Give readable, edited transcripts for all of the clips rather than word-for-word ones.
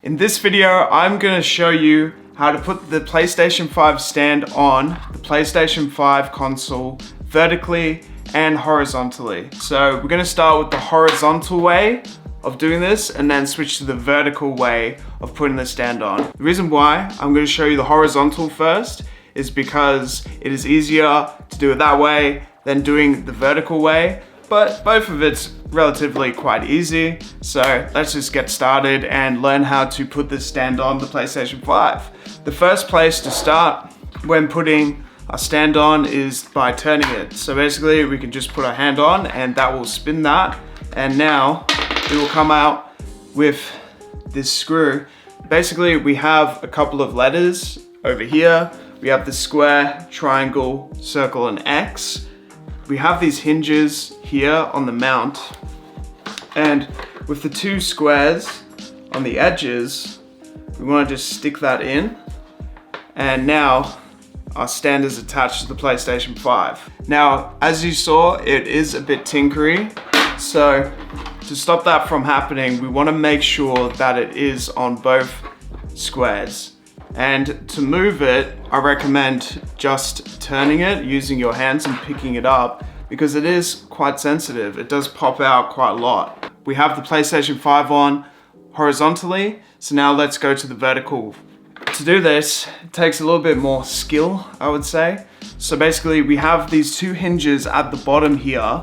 In this video, I'm going to show you how to put the PlayStation 5 stand on the PlayStation 5 console vertically and horizontally. So we're going to start with the horizontal way of doing this and then switch to the vertical way of putting the stand on. The reason why I'm going to show you the horizontal first is because it is easier to do it that way than doing the vertical way, but both of it's relatively quite easy. So let's just get started and learn how to put this stand on the PlayStation 5. The first place to start when putting a stand on is by turning it. So basically we can just put our hand on and that will spin that, and now it will come out with this screw. Basically we have a couple of letters over here. We have the square, triangle, circle, and X. We have these hinges here on the mount, and with the two squares on the edges, we want to just stick that in, and now our stand is attached to the PlayStation 5. Now, as you saw, it is a bit tinkery, so to stop that from happening, we want to make sure that it is on both squares. And to move it, I recommend just turning it using your hands and picking it up, because it is quite sensitive. It does pop out quite a lot. We have the PlayStation 5 on horizontally, so now let's go to the vertical. To do this, it takes a little bit more skill, I would say. So basically we have these two hinges at the bottom here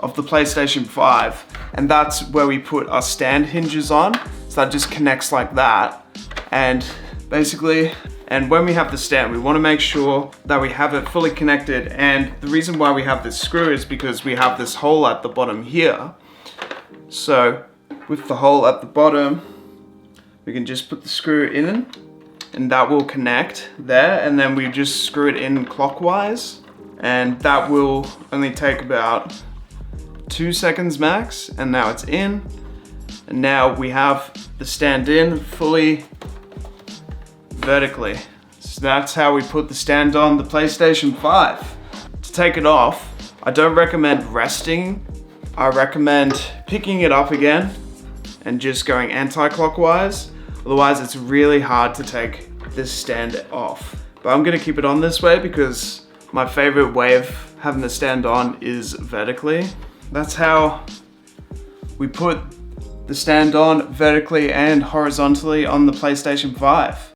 of the PlayStation 5, and that's where we put our stand hinges on. So that just connects like that. And when we have the stand, we want to make sure that we have it fully connected. And the reason why we have this screw is because we have this hole at the bottom here. So with the hole at the bottom, we can just put the screw in and that will connect there. And then we just screw it in clockwise, and that will only take about 2 seconds max. And now it's in. And now we have the stand in fully vertically. So that's how we put the stand on the PlayStation 5. To take it off, I don't recommend resting. I recommend picking it up again and just going anti-clockwise. Otherwise it's really hard to take this stand off. But I'm gonna keep it on this way because my favorite way of having the stand on is vertically. That's how we put the stand on vertically and horizontally on the PlayStation 5.